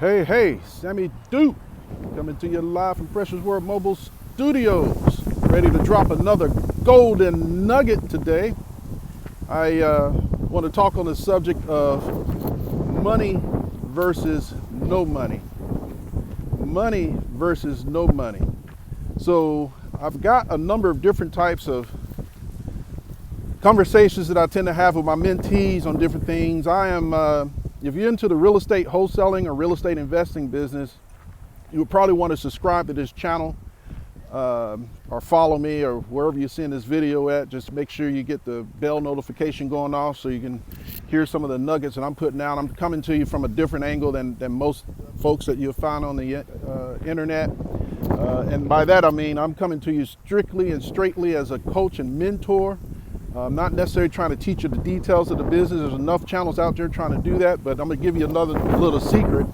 Hey, Sammy-doo, coming to you live from Precious Word Mobile Studios, ready to drop another golden nugget today. I want to talk on the subject of money versus no money. Money versus no money. So I've got a number of different types of conversations that I tend to have with my mentees on different things. If you're into the real estate wholesaling or real estate investing business, you would probably want to subscribe to this channel or follow me or wherever you're seeing this video at. Just make sure you get the bell notification going off so you can hear some of the nuggets that I'm putting out. I'm coming to you from a different angle than most folks that you'll find on the internet. And by that I mean I'm coming to you strictly and straightly as a coach and mentor. I'm not necessarily trying to teach you the details of the business. There's enough channels out there trying to do that, but I'm going to give you another little secret.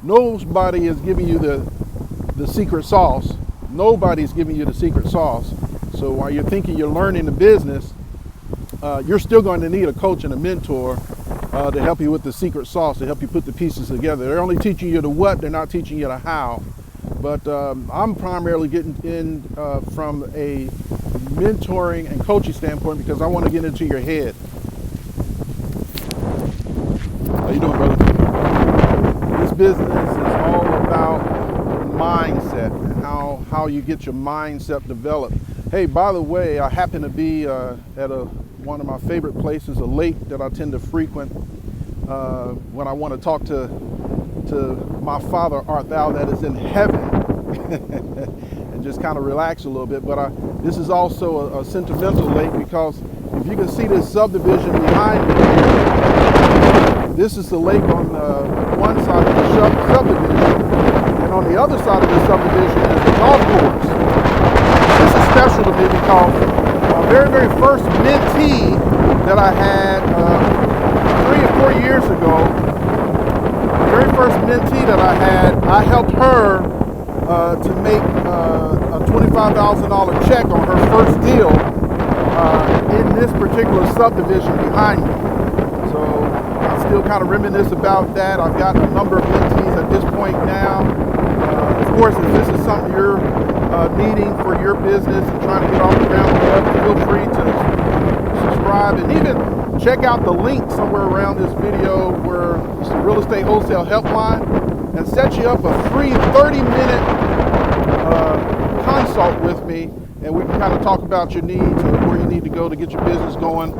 Nobody is giving you the secret sauce. Nobody's giving you the secret sauce. So while you're thinking you're learning the business, you're still going to need a coach and a mentor to help you with the secret sauce, to help you put the pieces together. They're only teaching you the what, they're not teaching you the how. But I'm primarily getting in from a mentoring and coaching standpoint because I want to get into your head. How you doing, brother? This business is all about mindset and how you get your mindset developed. Hey, by the way, I happen to be at one of my favorite places, a lake that I tend to frequent when I want to talk to my Father art thou that is in heaven and just kind of relax a little bit. But this is also a sentimental lake because if you can see this subdivision behind me, this is the lake on one side of the subdivision, and on the other side of the subdivision is the golf course. This is special to me because my very first mentee that I had 3 or 4 years ago, the very first mentee that I had, I helped her to make a $25,000 check on her first deal in this particular subdivision behind me. So I still kind of reminisce about that. I've got a number of mentees at this point now. Of course, if this is something you're needing for your business and trying to get off the ground, feel free to subscribe and even check out the link somewhere around this video where it's the Real Estate Wholesale Helpline, and set you up a free 30-minute consult with me, and we can kind of talk about your needs and where you need to go to get your business going.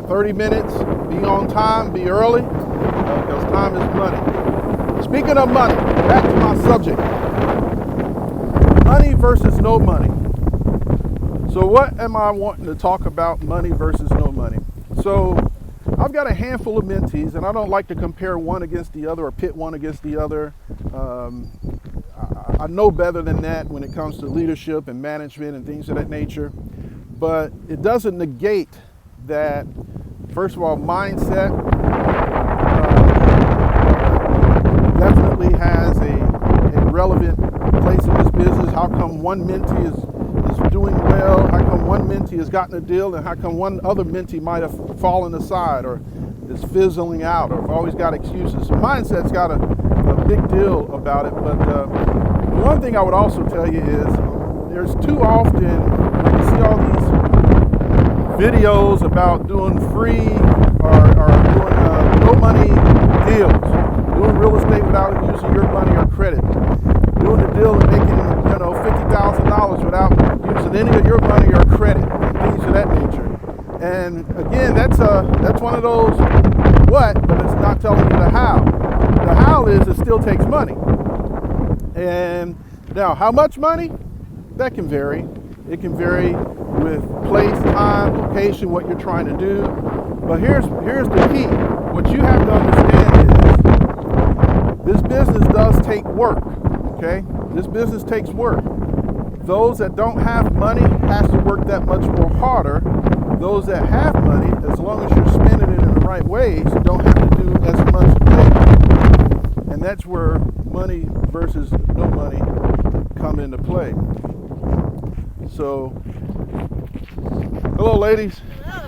30 minutes, be on time, be early, because time is money. Speaking of money, back to my subject. Money versus no money. So what am I wanting to talk about, money versus no money? So I've got a handful of mentees, and I don't like to compare one against the other or pit one against the other. I know better than that when it comes to leadership and management and things of that nature. But it doesn't negate that, first of all, mindset definitely has a relevant place in this business. How come one mentee is doing well? How come one mentee has gotten a deal, and how come one other mentee might have fallen aside or is fizzling out or always got excuses? So mindset's got a big deal about it. But the one thing I would also tell you is there's too often when you see all these videos about doing free or doing no money deals, doing real estate without using your money or credit, doing the deal and making $50,000 without using any of your money or credit, things of that nature. And again, that's one of those what, but it's not telling you the how. The how is it still takes money. And now, how much money? That can vary. It can vary with place, time, location, what you're trying to do. But here's the key. What you have to understand is this business does take work, okay? This business takes work. Those that don't have money has to work that much more harder. Those that have money, as long as you're spending it in the right ways, you don't have to do as much labor. And that's where money versus no money come into play. So, hello ladies. Hello.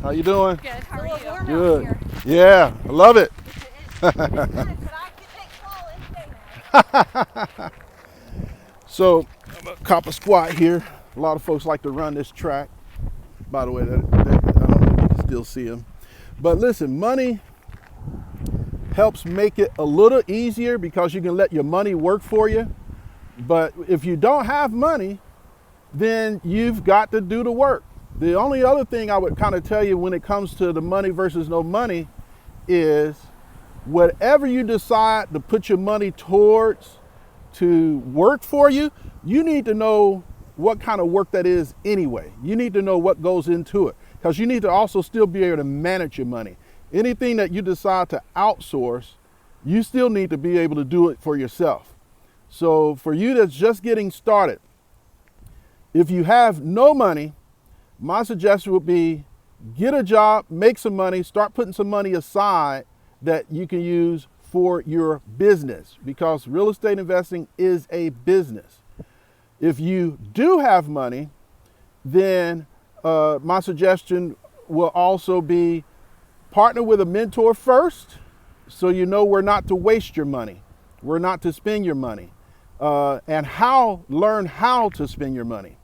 How you doing? Good. How are you? Good. Yeah, I love it. But I can take So I'm gonna cop a squat here. A lot of folks like to run this track. By the way, I don't know if you can still see them. But listen, money helps make it a little easier because you can let your money work for you. But if you don't have money, then you've got to do the work. The only other thing I would kind of tell you when it comes to the money versus no money is whatever you decide to put your money towards to work for you, you need to know what kind of work that is anyway. You need to know what goes into it because you need to also still be able to manage your money. Anything that you decide to outsource, you still need to be able to do it for yourself. So for you that's just getting started, if you have no money, my suggestion would be get a job, make some money, start putting some money aside that you can use for your business because real estate investing is a business. If you do have money, then my suggestion will also be partner with a mentor first so you know where not to waste your money, where not to spend your money, and learn how to spend your money,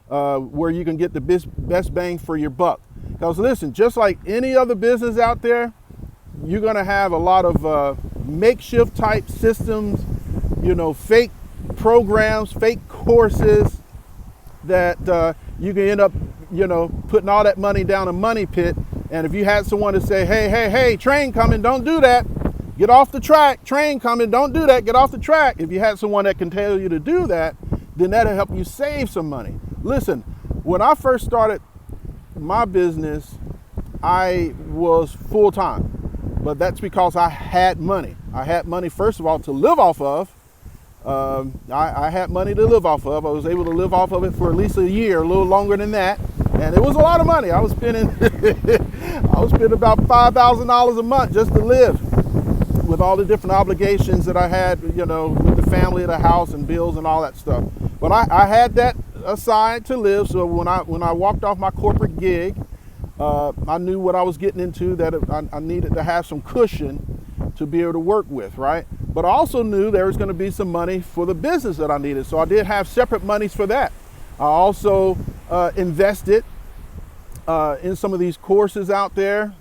where you can get the best bang for your buck. Because listen, just like any other business out there, you're gonna have a lot of makeshift type systems, fake programs, fake courses that you can end up, putting all that money down a money pit. And if you had someone to say, hey, train coming, don't do that. Get off the track. Train coming, don't do that. Get off the track. If you had someone that can tell you to do that, then that'll help you save some money. Listen, when I first started my business, I was full-time. But that's because I had money. I had money, first of all, to live off of. I had money to live off of. I was able to live off of it for at least a year, a little longer than that. And it was a lot of money. I was spending about $5,000 a month just to live with all the different obligations that I had, with the family, the house and bills and all that stuff. But I had that aside to live. So when I walked off my corporate gig, I knew what I was getting into, that I needed to have some cushion to be able to work with, right? But I also knew there was going to be some money for the business that I needed. So I did have separate monies for that. I also invested in some of these courses out there.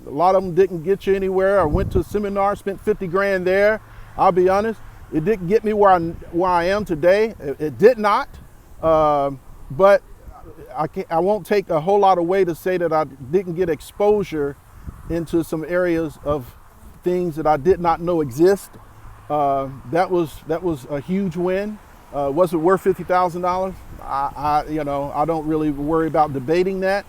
A lot of them didn't get you anywhere. I went to a seminar, spent 50 grand there. I'll be honest, it didn't get me where I am today. It did not. But I won't take a whole lot away to say that I didn't get exposure into some areas of things that I did not know exist. That was a huge win. Was it worth $50,000? I don't really worry about debating that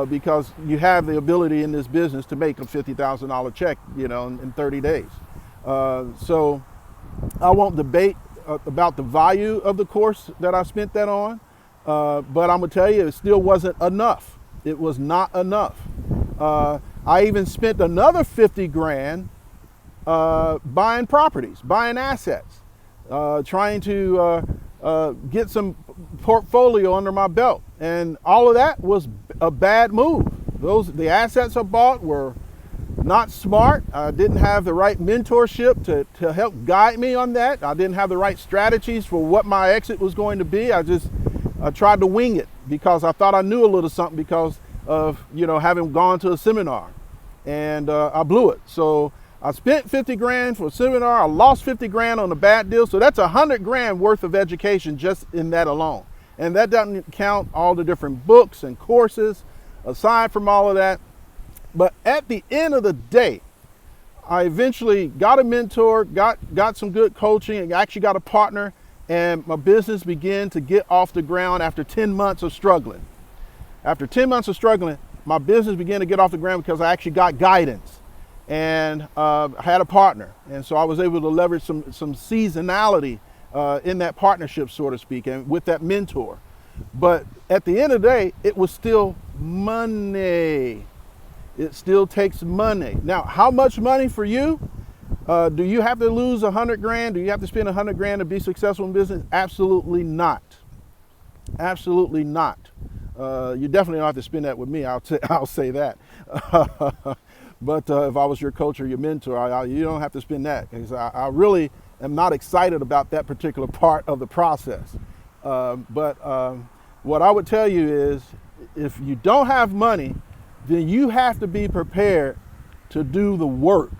because you have the ability in this business to make a $50,000 check, in 30 days. So I won't debate about the value of the course that I spent that on. But I'm gonna tell you, it still wasn't enough. It was not enough. I even spent another 50 grand buying properties, buying assets, trying to get some portfolio under my belt. And all of that was a bad move. The assets I bought were not smart. I didn't have the right mentorship to help guide me on that. I didn't have the right strategies for what my exit was going to be. I tried to wing it because I thought I knew a little something because of, having gone to a seminar, and I blew it. So I spent 50 grand for a seminar. I lost 50 grand on a bad deal. So that's 100 grand worth of education just in that alone. And that doesn't count all the different books and courses aside from all of that. But at the end of the day, I eventually got a mentor, got some good coaching, and actually got a partner. And my business began to get off the ground after 10 months of struggling. After 10 months of struggling, my business began to get off the ground because I actually got guidance and had a partner. And so I was able to leverage some seasonality in that partnership, so to speak, and with that mentor. But at the end of the day, it was still money. It still takes money. Now, how much money for you? Do you have to lose 100 grand? Do you have to spend 100 grand to be successful in business? Absolutely not. Absolutely not. You definitely don't have to spend that with me. I'll say that. But if I was your coach or your mentor, you don't have to spend that, because I really am not excited about that particular part of the process. But what I would tell you is, if you don't have money, then you have to be prepared to do the work,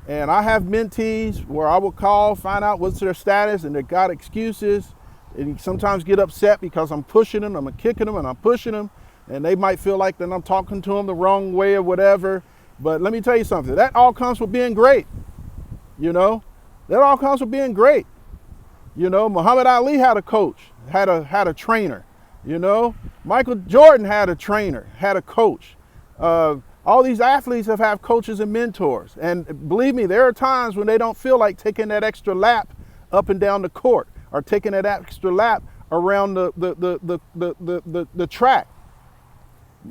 And I have mentees where I will call, find out what's their status, and they got excuses, and you sometimes get upset because I'm pushing them, I'm kicking them, and I'm pushing them, and they might feel like that I'm talking to them the wrong way or whatever. But let me tell you something, that all comes with being great. That all comes with being great. Muhammad Ali had a coach, had a trainer. Michael Jordan had a trainer, had a coach. All these athletes have had coaches and mentors. And believe me, there are times when they don't feel like taking that extra lap up and down the court, or taking that extra lap around the track.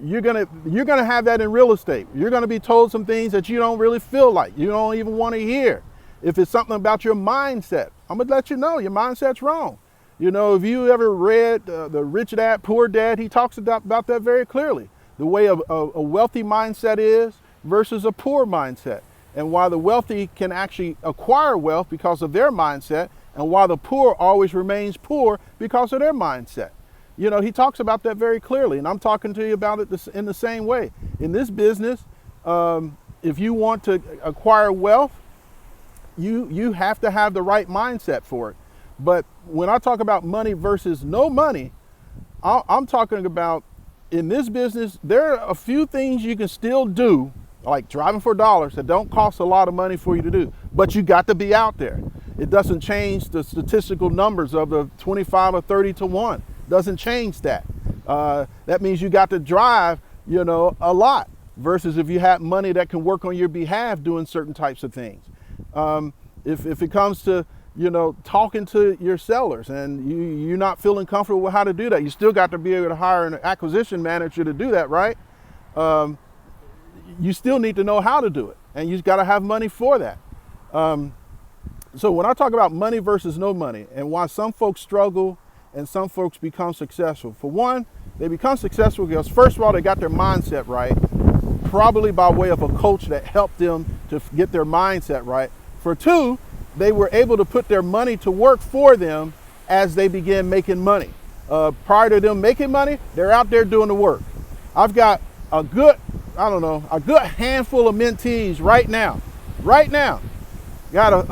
You're gonna have that in real estate. You're gonna be told some things that you don't really feel like, you don't even want to hear. If it's something about your mindset, I'm gonna let you know your mindset's wrong. If you ever read the Rich Dad, Poor Dad, he talks about that very clearly. The way a wealthy mindset is versus a poor mindset, and why the wealthy can actually acquire wealth because of their mindset, and why the poor always remains poor because of their mindset. He talks about that very clearly, and I'm talking to you about it in the same way. In this business, if you want to acquire wealth, you have to have the right mindset for it. But when I talk about money versus no money, I'm talking about, in this business, there are a few things you can still do, like driving for dollars, that don't cost a lot of money for you to do, but you got to be out there. It doesn't change the statistical numbers of the 25 or 30 to 1. Doesn't change that. That means you got to drive, a lot, versus if you have money that can work on your behalf doing certain types of things. If it comes to, talking to your sellers, and you're not feeling comfortable with how to do that, you still got to be able to hire an acquisition manager to do that, right? You still need to know how to do it, and you got to have money for that. So when I talk about money versus no money, and why some folks struggle and some folks become successful. For one, they become successful because, first of all, they got their mindset right, probably by way of a coach that helped them to get their mindset right. For two, they were able to put their money to work for them as they began making money. Prior to them making money, they're out there doing the work. I've got a good handful of mentees right now. Got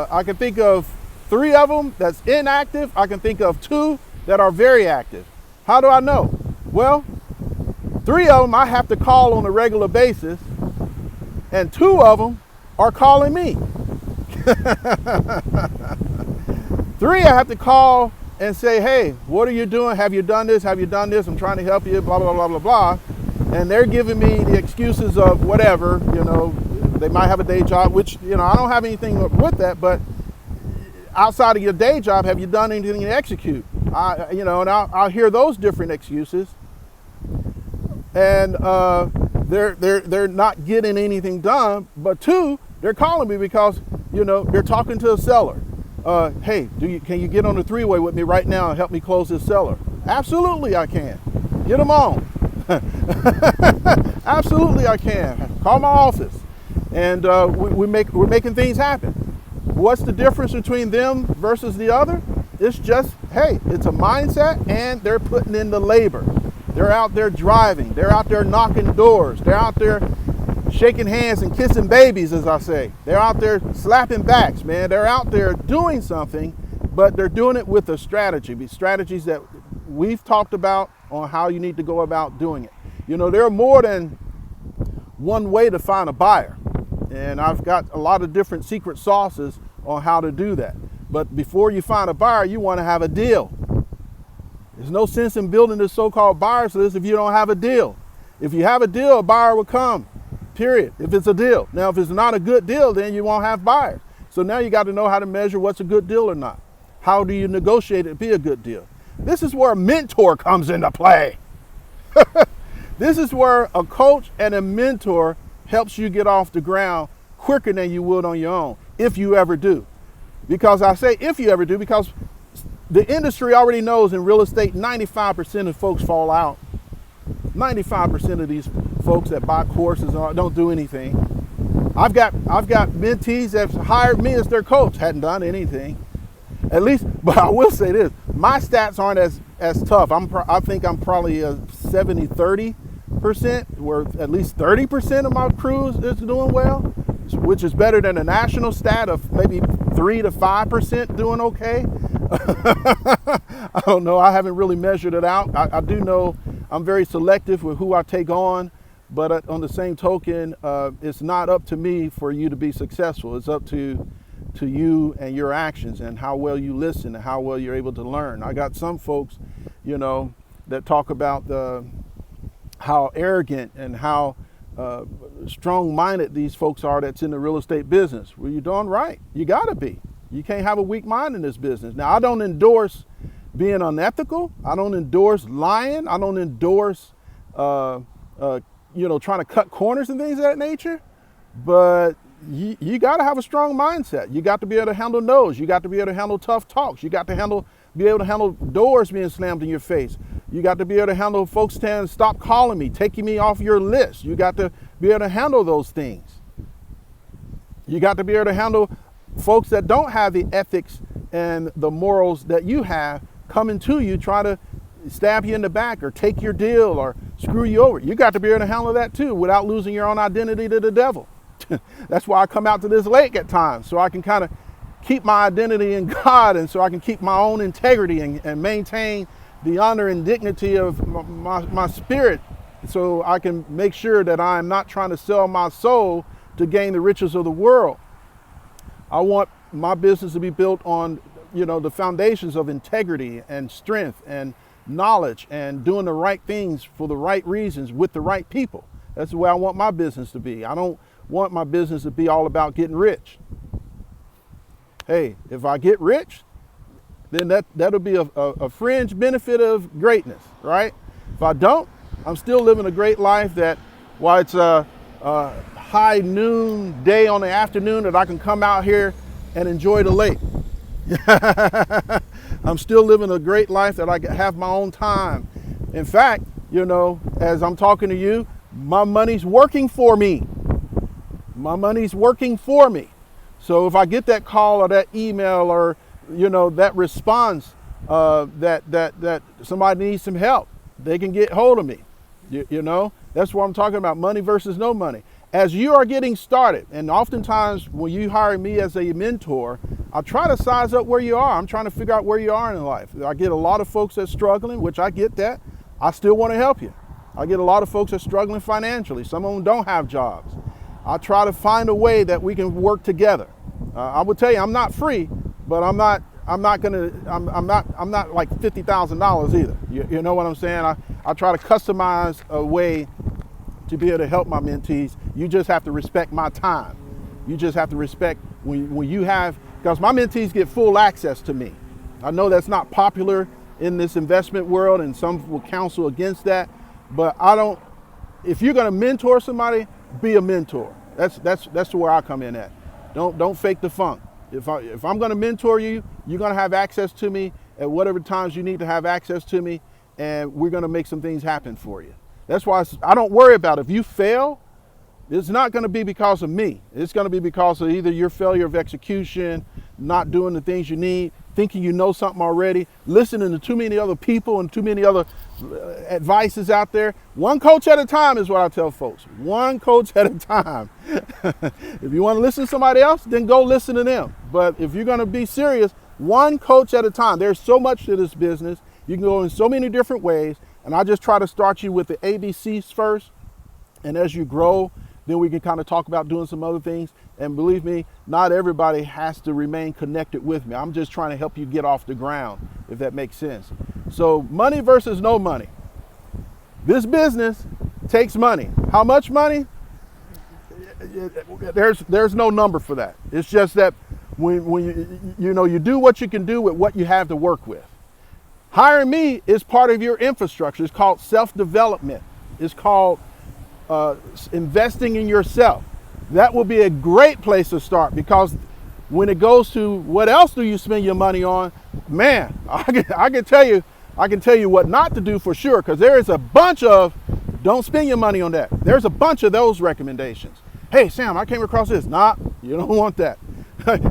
I can think of 3 of them that's inactive. I can think of 2 that are very active. How do I know? Well, 3 of them I have to call on a regular basis, and 2 of them are calling me. 3 I have to call and say, hey, what are you doing? Have you done this? Have you done this? I'm trying to help you, blah, blah, blah, blah, blah. And they're giving me the excuses of whatever, they might have a day job, which, I don't have anything with that, but outside of your day job, have you done anything to execute? And I'll hear those different excuses, and they're not getting anything done. But 2, they're calling me because they're talking to a seller. Hey, can you get on the 3-way with me right now and help me close this seller? Absolutely, I can. Get them on. Absolutely, I can. Call my office, and we're making things happen. What's the difference between them versus the other? It's just, hey, it's a mindset, and they're putting in the labor. They're out there driving. They're out there knocking doors. They're out there shaking hands and kissing babies, as I say. They're out there slapping backs, man. They're out there doing something, but they're doing it with a strategy. Strategies that we've talked about on how you need to go about doing it. There are more than one way to find a buyer, and I've got a lot of different secret sauces on how to do that. But before you find a buyer, you want to have a deal. There's no sense in building this so-called buyers list if you don't have a deal. If you have a deal, a buyer will come, period, if it's a deal. Now, if it's not a good deal, then you won't have buyers. So now you got to know how to measure what's a good deal or not. How do you negotiate it to be a good deal? This is where a mentor comes into play. This is where a coach and a mentor helps you get off the ground quicker than you would on your own, if you ever do. Because I say if you ever do, because the industry already knows in real estate, 95% of folks fall out. 95% of these folks that buy courses don't do anything. I've got mentees that have hired me as their coach, hadn't done anything. At least, but I will say this, my stats aren't as tough. I think I'm probably a 70-30%, where at least 30% of my crews is doing well, which is better than a national stat of maybe 3 to 5% doing okay. I don't know, I haven't really measured it out. I do know I'm very selective with who I take on, but on the same token, it's not up to me for you to be successful. It's up to you and your actions and how well you listen and how well you're able to learn. I got some folks, that talk about how arrogant and how strong-minded these folks are that's in the real estate business. Well, you're doing right. You gotta be. You can't have a weak mind in this business. Now, I don't endorse being unethical. I don't endorse lying. I don't endorse, trying to cut corners and things of that nature. But you got to have a strong mindset. You got to be able to handle no's. You got to be able to handle tough talks. You got to be able to handle doors being slammed in your face. You got to be able to handle folks saying, stop calling me, taking me off your list. You got to be able to handle those things. You got to be able to handle folks that don't have the ethics and the morals that you have coming to you, try to stab you in the back or take your deal or screw you over. You got to be able to handle that too without losing your own identity to the devil. That's why I come out to this lake at times, so I can kind of keep my identity in God, and so I can keep my own integrity and maintain the honor and dignity of my spirit, so I can make sure that I'm not trying to sell my soul to gain the riches of the world. I want my business to be built on, the foundations of integrity and strength and knowledge and doing the right things for the right reasons with the right people. That's the way I want my business to be. I don't want my business to be all about getting rich. Hey, if I get rich, then that'll be a fringe benefit of greatness, right? If I don't, I'm still living a great life that while it's a high noon day on the afternoon that I can come out here and enjoy the lake. I'm still living a great life that I can have my own time. In fact, as I'm talking to you, my money's working for me. My money's working for me. So if I get that call or that email or, that response that somebody needs some help, they can get hold of me. That's what I'm talking about, money versus no money. As you are getting started, and oftentimes when you hire me as a mentor, I try to size up where you are. I'm trying to figure out where you are in life. I get a lot of folks that's struggling, which I get that. I still want to help you. I get a lot of folks that's struggling financially. Some of them don't have jobs. I try to find a way that we can work together. I will tell you, I'm not free, but I'm not like $50,000 either. You know what I'm saying? I try to customize a way to be able to help my mentees. You just have to respect my time. You just have to respect when you have, because my mentees get full access to me. I know that's not popular in this investment world, and some will counsel against that, but if you're gonna mentor somebody, be a mentor. That's where I come in at. Don't fake the funk. If I'm gonna mentor you, you're gonna have access to me at whatever times you need to have access to me, and we're gonna make some things happen for you. That's why I don't worry about it. If you fail, it's not gonna be because of me. It's gonna be because of either your failure of execution, not doing the things you need, thinking you know something already, listening to too many other people and too many other advices out there. One coach at a time is what I tell folks. One coach at a time. If you want to listen to somebody else, then go listen to them. But if you're going to be serious, one coach at a time. There's so much to this business. You can go in so many different ways. And I just try to start you with the ABCs first. And as you grow, then we can kind of talk about doing some other things. And believe me, not everybody has to remain connected with me. I'm just trying to help you get off the ground, if that makes sense. So money versus no money. This business takes money. How much money? There's no number for that. It's just that when you do what you can do with what you have to work with. Hiring me is part of your infrastructure. It's called self-development. It's called investing in yourself. That will be a great place to start, because when it goes to what else do you spend your money on, man, I can tell you what not to do for sure, because there is a bunch of don't spend your money on that. There's a bunch of those recommendations. Hey, Sam, I came across this. Nah, you don't want that.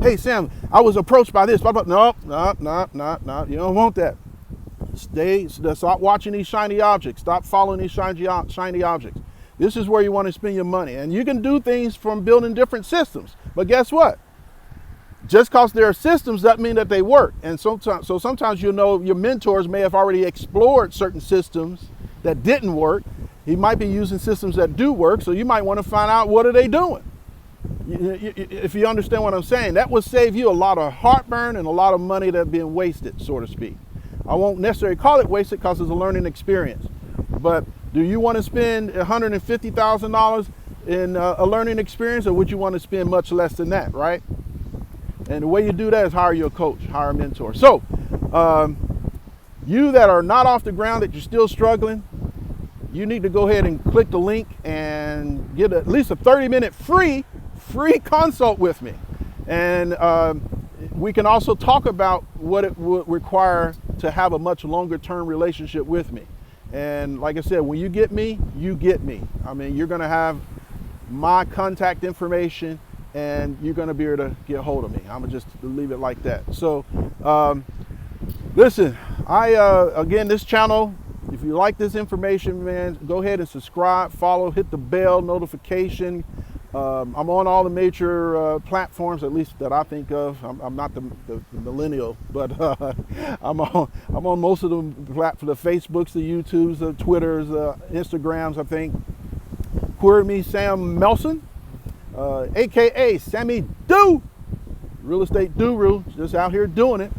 Hey, Sam, I was approached by this. No, you don't want that. Stop watching these shiny objects. Stop following these shiny objects. This is where you want to spend your money. And you can do things from building different systems. But guess what? Just because there are systems doesn't mean that they work. And sometimes you know your mentors may have already explored certain systems that didn't work. He might be using systems that do work, so you might want to find out what are they doing. If you understand what I'm saying, that will save you a lot of heartburn and a lot of money that's being wasted, so to speak. I won't necessarily call it wasted because it's a learning experience. But do you want to spend $150,000 in a learning experience, or would you want to spend much less than that, right? And the way you do that is hire your coach, hire a mentor. So you that are not off the ground, that you're still struggling, you need to go ahead and click the link and get at least a 30-minute free consult with me. And we can also talk about what it would require to have a much longer term relationship with me. And like I said, when you get me, you get me. I mean, you're going to have my contact information and you're going to be able to get hold of me. I'm going to just leave it like that. So listen, again, this channel, if you like this information, man, go ahead and subscribe, follow, hit the bell notification. I'm on all the major platforms, at least that I think of. I'm not the millennial, but I'm on most of the platforms: the Facebooks, the YouTubes, the Twitters, Instagrams. I think. Query me, Sam Melson, aka Sammy-doo, Real Estate Duru, just out here doing it.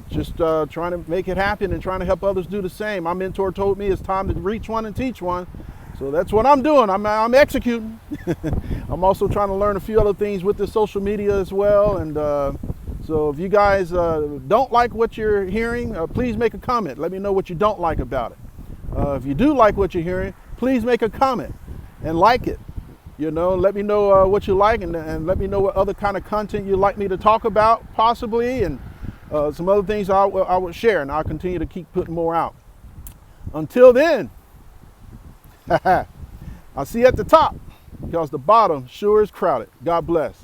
Just trying to make it happen and trying to help others do the same. My mentor told me it's time to reach one and teach one. So that's what I'm doing. I'm executing. I'm also trying to learn a few other things with the social media as well. And so if you guys don't like what you're hearing, please make a comment. Let me know what you don't like about it. If you do like what you're hearing, please make a comment and like it. You know, let me know what you like, and let me know what other kind of content you'd like me to talk about possibly, and some other things I will share, and I'll continue to keep putting more out. Until then, I'll see you at the top, because the bottom sure is crowded. God bless.